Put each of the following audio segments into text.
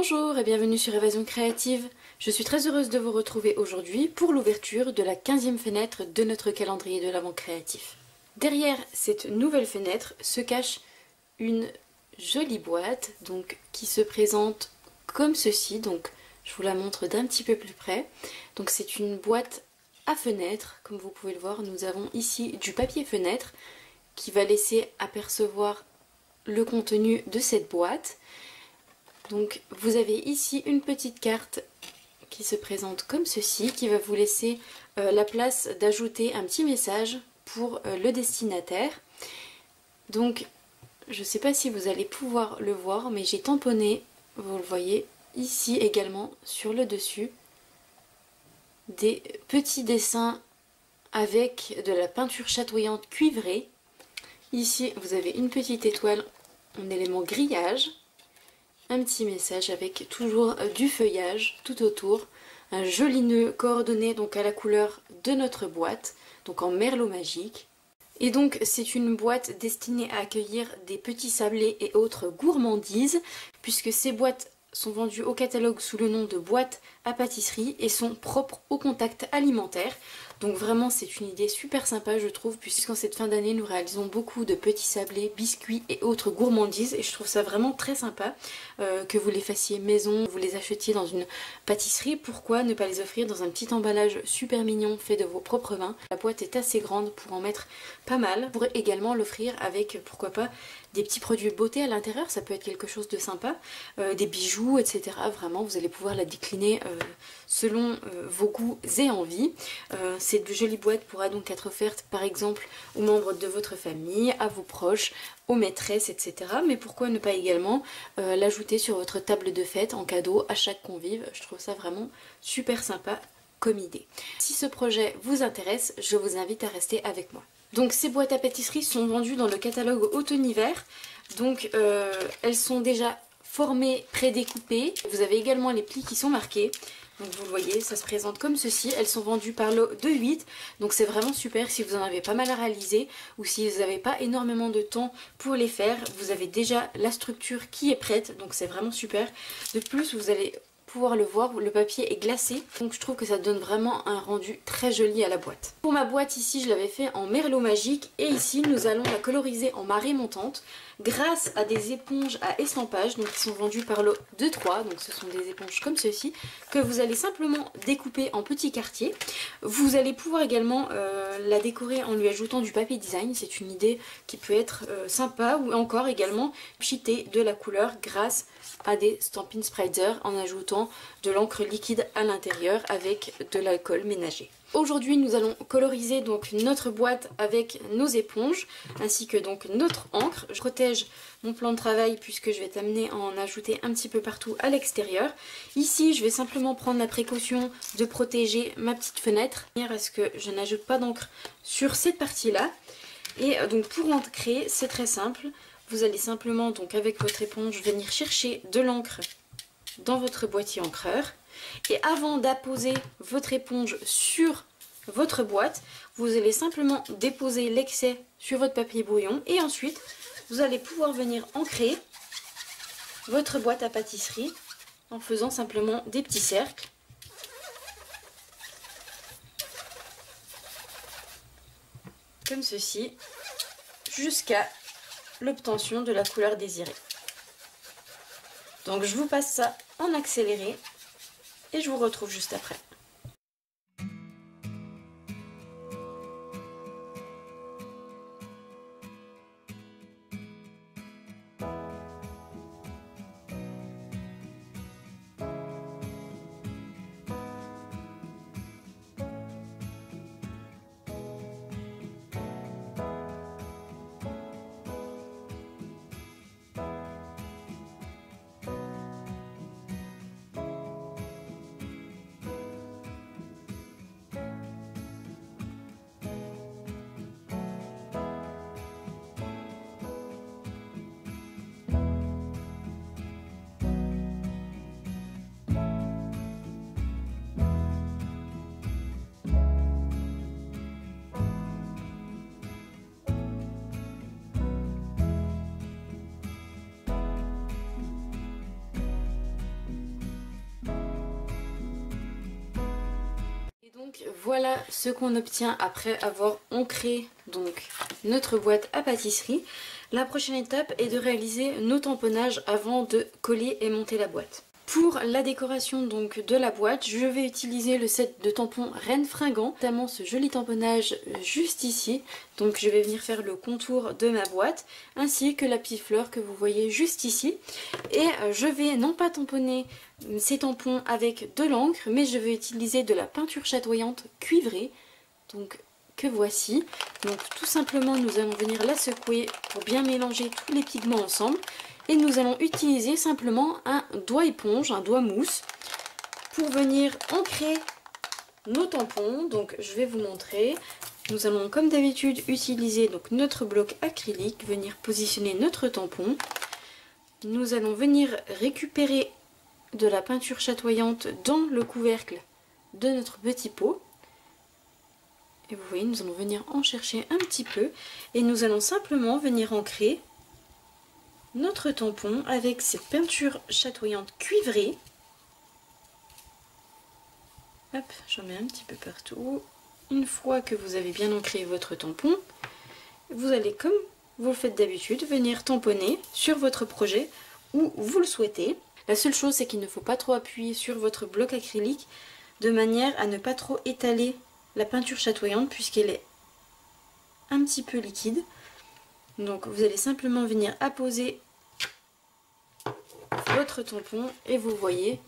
Bonjour et bienvenue sur Évasion Créative. Je suis très heureuse de vous retrouver aujourd'hui pour l'ouverture de la 15e fenêtre de notre calendrier de l'Avent créatif. Derrière cette nouvelle fenêtre se cache une jolie boîte qui se présente comme ceci. Donc je vous la montre d'un petit peu plus près. Donc c'est une boîte à fenêtre. Comme vous pouvez le voir, nous avons ici du papier fenêtre qui va laisser apercevoir le contenu de cette boîte. Donc vous avez ici une petite carte qui se présente comme ceci, qui va vous laisser la place d'ajouter un petit message pour le destinataire. Donc je ne sais pas si vous allez pouvoir le voir, mais j'ai tamponné, vous le voyez ici également sur le dessus, des petits dessins avec de la peinture chatoyante cuivrée. Ici vous avez une petite étoile en élément grillage. Un petit message avec toujours du feuillage tout autour, un joli nœud coordonné donc à la couleur de notre boîte, donc en merlot magique. Et donc c'est une boîte destinée à accueillir des petits sablés et autres gourmandises, puisque ces boîtes sont vendues au catalogue sous le nom de boîtes à pâtisserie et sont propres au contact alimentaire. Donc vraiment c'est une idée super sympa je trouve, puisqu'en cette fin d'année nous réalisons beaucoup de petits sablés, biscuits et autres gourmandises, et je trouve ça vraiment très sympa que vous les fassiez maison, vous les achetiez dans une pâtisserie, pourquoi ne pas les offrir dans un petit emballage super mignon fait de vos propres mains. La boîte est assez grande pour en mettre pas mal. Vous pourrez également l'offrir avec pourquoi pas des petits produits beauté à l'intérieur, ça peut être quelque chose de sympa, des bijoux, etc. Vraiment, vous allez pouvoir la décliner selon vos goûts et envies. Cette jolie boîte pourra donc être offerte par exemple aux membres de votre famille, à vos proches, aux maîtresses, etc. Mais pourquoi ne pas également l'ajouter sur votre table de fête en cadeau à chaque convive. Je trouve ça vraiment super sympa comme idée. Si ce projet vous intéresse, je vous invite à rester avec moi. Donc ces boîtes à pâtisserie sont vendues dans le catalogue automne-hiver. Donc elles sont déjà formées, prédécoupées. Vous avez également les plis qui sont marqués. Donc vous le voyez, ça se présente comme ceci. Elles sont vendues par lot de 8. Donc c'est vraiment super si vous en avez pas mal à réaliser ou si vous n'avez pas énormément de temps pour les faire. Vous avez déjà la structure qui est prête. Donc c'est vraiment super. De plus, vous allez pouvoir le voir, le papier est glacé, donc je trouve que ça donne vraiment un rendu très joli à la boîte. Pour ma boîte ici je l'avais fait en merlot magique et ici nous allons la coloriser en marée montante grâce à des éponges à estampage, donc qui sont vendues par lot de 3, donc ce sont des éponges comme ceci que vous allez simplement découper en petits quartiers. Vous allez pouvoir également la décorer en lui ajoutant du papier design, c'est une idée qui peut être sympa, ou encore également cheater de la couleur grâce à des Stampin' Spritzer en ajoutant de l'encre liquide à l'intérieur avec de l'alcool ménager. Aujourd'hui nous allons coloriser donc notre boîte avec nos éponges ainsi que donc notre encre. Je protège mon plan de travail puisque je vais t'amener à en ajouter un petit peu partout à l'extérieur. Ici je vais simplement prendre la précaution de protéger ma petite fenêtre de manière à ce que je n'ajoute pas d'encre sur cette partie là. Et donc pour ancrer c'est très simple. Vous allez simplement donc avec votre éponge venir chercher de l'encre dans votre boîtier encreur. Et avant d'apposer votre éponge sur votre boîte, vous allez simplement déposer l'excès sur votre papier brouillon. Et ensuite, vous allez pouvoir venir ancrer votre boîte à pâtisserie en faisant simplement des petits cercles. Comme ceci, jusqu'à l'obtention de la couleur désirée. Donc je vous passe ça en accéléré et je vous retrouve juste après. voilà ce qu'on obtient après avoir ancré donc notre boîte à pâtisserie. La prochaine étape est de réaliser nos tamponnages avant de coller et monter la boîte. Pour la décoration donc de la boîte, je vais utiliser le set de tampons Reine Fringant, notamment ce joli tamponnage juste ici. Donc je vais venir faire le contour de ma boîte, ainsi que la petite fleur que vous voyez juste ici. Et je vais non pas tamponner ces tampons avec de l'encre, mais je vais utiliser de la peinture chatoyante cuivrée, donc que voici. Donc tout simplement nous allons venir la secouer pour bien mélanger tous les pigments ensemble. Et nous allons utiliser simplement un doigt éponge, un doigt mousse, pour venir ancrer nos tampons. Donc je vais vous montrer. Nous allons comme d'habitude utiliser donc notre bloc acrylique, venir positionner notre tampon. Nous allons venir récupérer de la peinture chatoyante dans le couvercle de notre petit pot. Et vous voyez, nous allons venir en chercher un petit peu. Et nous allons simplement venir ancrer notre tampon avec cette peinture chatoyante cuivrée. Hop, j'en mets un petit peu partout. Une fois que vous avez bien ancré votre tampon, vous allez, comme vous le faites d'habitude, venir tamponner sur votre projet où vous le souhaitez. La seule chose, c'est qu'il ne faut pas trop appuyer sur votre bloc acrylique de manière à ne pas trop étaler la peinture chatoyante puisqu'elle est un petit peu liquide. Donc vous allez simplement venir apposer votre tampon et vous voyez,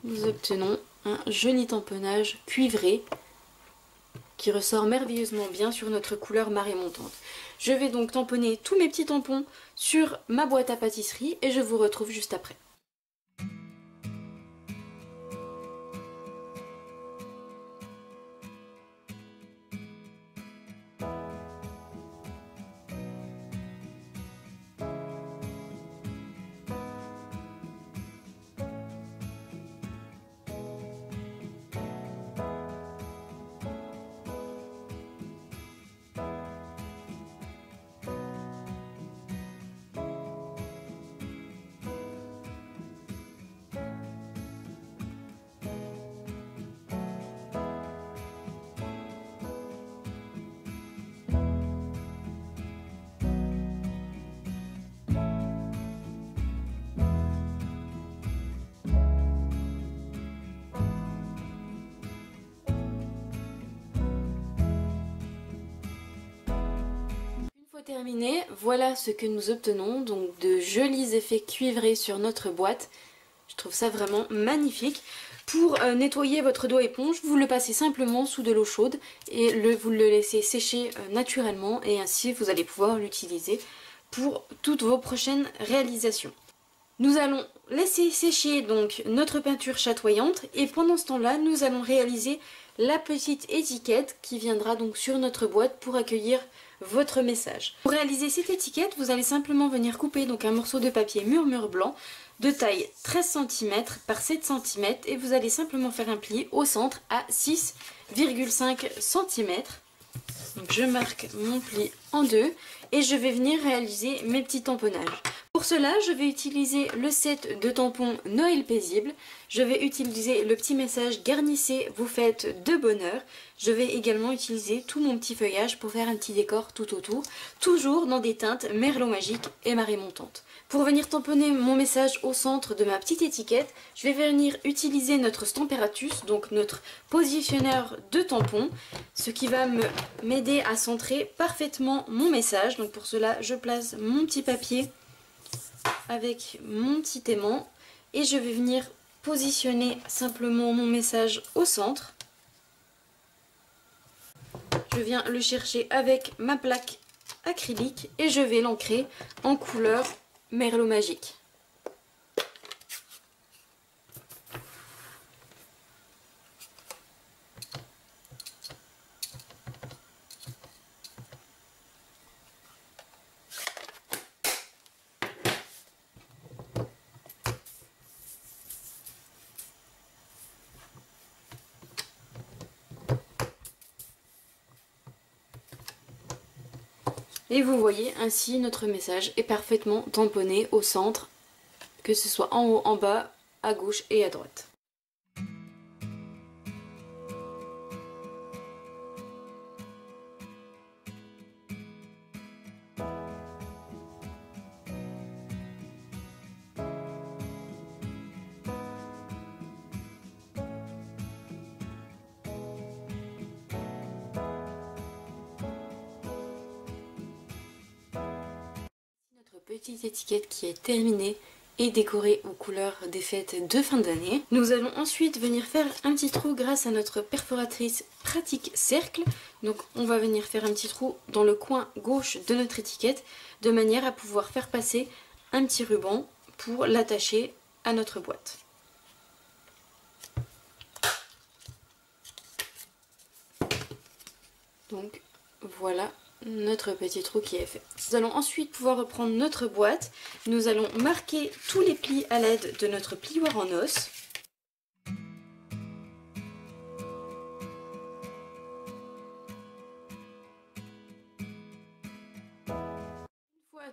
nous obtenons un joli tamponnage cuivré qui ressort merveilleusement bien sur notre couleur marée montante. Je vais donc tamponner tous mes petits tampons sur ma boîte à pâtisserie et je vous retrouve juste après. Terminé, voilà ce que nous obtenons, donc de jolis effets cuivrés sur notre boîte. Je trouve ça vraiment magnifique. Pour nettoyer votre doigt éponge, vous le passez simplement sous de l'eau chaude et vous le laissez sécher naturellement et ainsi vous allez pouvoir l'utiliser pour toutes vos prochaines réalisations. Nous allons laisser sécher donc notre peinture chatoyante et pendant ce temps-là, nous allons réaliser la petite étiquette qui viendra donc sur notre boîte pour accueillir votre message. Pour réaliser cette étiquette, vous allez simplement venir couper donc un morceau de papier murmure blanc de taille 13 cm par 7 cm et vous allez simplement faire un pli au centre à 6,5 cm. Donc je marque mon pli en deux et je vais venir réaliser mes petits tamponnages. Pour cela, je vais utiliser le set de tampons Noël paisible. Je vais utiliser le petit message garnissez, vous faites de bonheur. Je vais également utiliser tout mon petit feuillage pour faire un petit décor tout autour, toujours dans des teintes merlot magique et marée montante. Pour venir tamponner mon message au centre de ma petite étiquette, je vais venir utiliser notre Stamparatus, donc notre positionneur de tampon, ce qui va m'aider à centrer parfaitement mon message. Donc pour cela, je place mon petit papier avec mon petit aimant et je vais venir positionner simplement mon message au centre. Je viens le chercher avec ma plaque acrylique et je vais l'ancrer en couleur merlot magique. Et vous voyez ainsi notre message est parfaitement tamponné au centre, que ce soit en haut, en bas, à gauche et à droite. petite étiquette qui est terminée et décorée aux couleurs des fêtes de fin d'année. Nous allons ensuite venir faire un petit trou grâce à notre perforatrice pratique cercle. Donc on va venir faire un petit trou dans le coin gauche de notre étiquette de manière à pouvoir faire passer un petit ruban pour l'attacher à notre boîte. Donc voilà notre petit trou qui est fait. Nous allons ensuite pouvoir reprendre notre boîte. Nous allons marquer tous les plis à l'aide de notre plioir en os.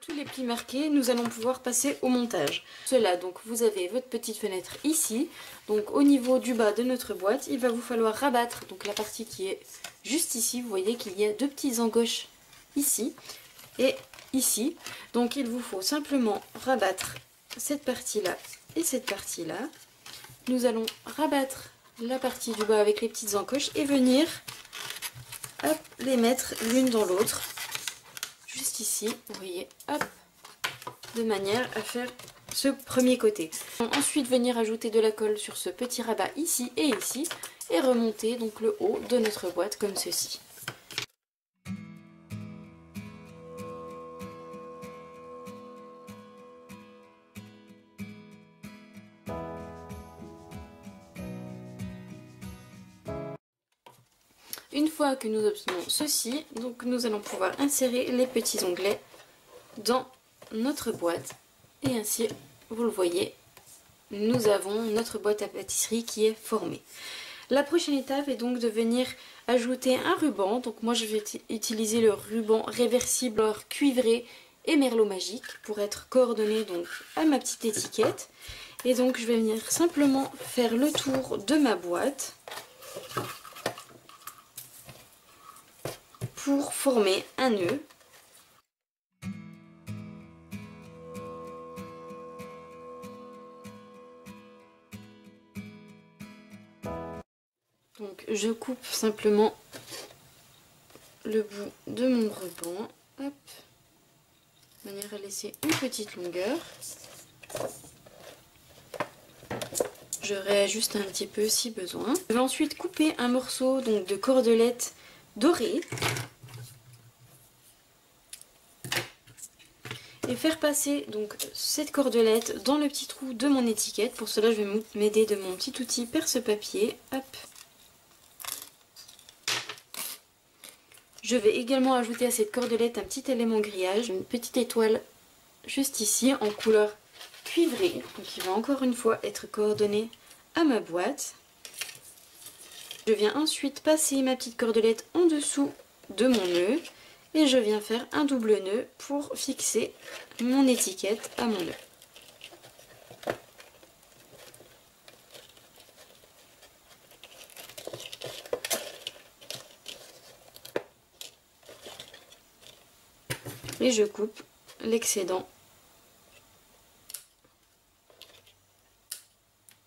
Tous les plis marqués, nous allons pouvoir passer au montage. Cela, donc vous avez votre petite fenêtre ici. Donc au niveau du bas de notre boîte, il va vous falloir rabattre donc la partie qui est juste ici. Vous voyez qu'il y a deux petites encoches ici et ici. Donc il vous faut simplement rabattre cette partie-là et cette partie-là. Nous allons rabattre la partie du bas avec les petites encoches et venir hop, les mettre l'une dans l'autre. Juste ici, vous voyez, hop, de manière à faire ce premier côté. Ensuite, venir ajouter de la colle sur ce petit rabat ici et remonter donc le haut de notre boîte comme ceci. Une fois que nous obtenons ceci, donc nous allons pouvoir insérer les petits onglets dans notre boîte. Et ainsi, vous le voyez, nous avons notre boîte à pâtisserie qui est formée. La prochaine étape est donc de venir ajouter un ruban. Donc moi je vais utiliser le ruban réversible cuivré et merlot magique pour être coordonné donc à ma petite étiquette. Et donc je vais venir simplement faire le tour de ma boîte pour former un nœud. Donc je coupe simplement le bout de mon ruban, hop, de manière à laisser une petite longueur. Je réajuste un petit peu si besoin. Je vais ensuite couper un morceau donc de cordelette dorée et faire passer donc cette cordelette dans le petit trou de mon étiquette. Pour cela, je vais m'aider de mon petit outil perce-papier. Hop. Je vais également ajouter à cette cordelette un petit élément grillage, une petite étoile juste ici en couleur cuivrée. Donc il va encore une fois être coordonné à ma boîte. Je viens ensuite passer ma petite cordelette en dessous de mon nœud. Et je viens faire un double nœud pour fixer mon étiquette à mon nœud. Et je coupe l'excédent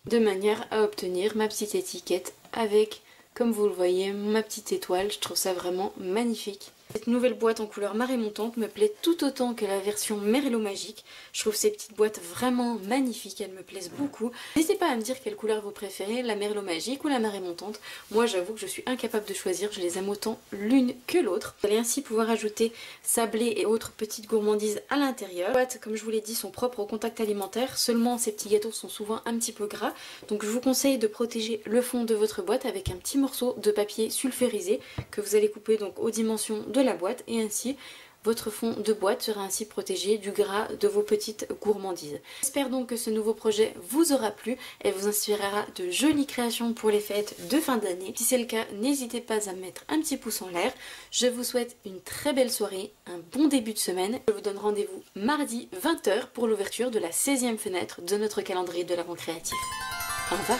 de manière à obtenir ma petite étiquette avec, comme vous le voyez, ma petite étoile. Je trouve ça vraiment magnifique. Cette nouvelle boîte en couleur marée montante me plaît tout autant que la version Merlot magique. Je trouve ces petites boîtes vraiment magnifiques, elles me plaisent beaucoup. N'hésitez pas à me dire quelle couleur vous préférez, la Merlot magique ou la marée montante. Moi j'avoue que je suis incapable de choisir, je les aime autant l'une que l'autre. Vous allez ainsi pouvoir ajouter sablés et autres petites gourmandises à l'intérieur. Les boîtes, comme je vous l'ai dit, sont propres au contact alimentaire, seulement ces petits gâteaux sont souvent un petit peu gras. Donc je vous conseille de protéger le fond de votre boîte avec un petit morceau de papier sulfurisé que vous allez couper donc aux dimensions de la boîte et ainsi votre fond de boîte sera ainsi protégé du gras de vos petites gourmandises. J'espère donc que ce nouveau projet vous aura plu et vous inspirera de jolies créations pour les fêtes de fin d'année. Si c'est le cas, n'hésitez pas à mettre un petit pouce en l'air. Je vous souhaite une très belle soirée, un bon début de semaine. Je vous donne rendez-vous mardi 20 h pour l'ouverture de la 16e fenêtre de notre calendrier de l'Avent créatif. Au revoir.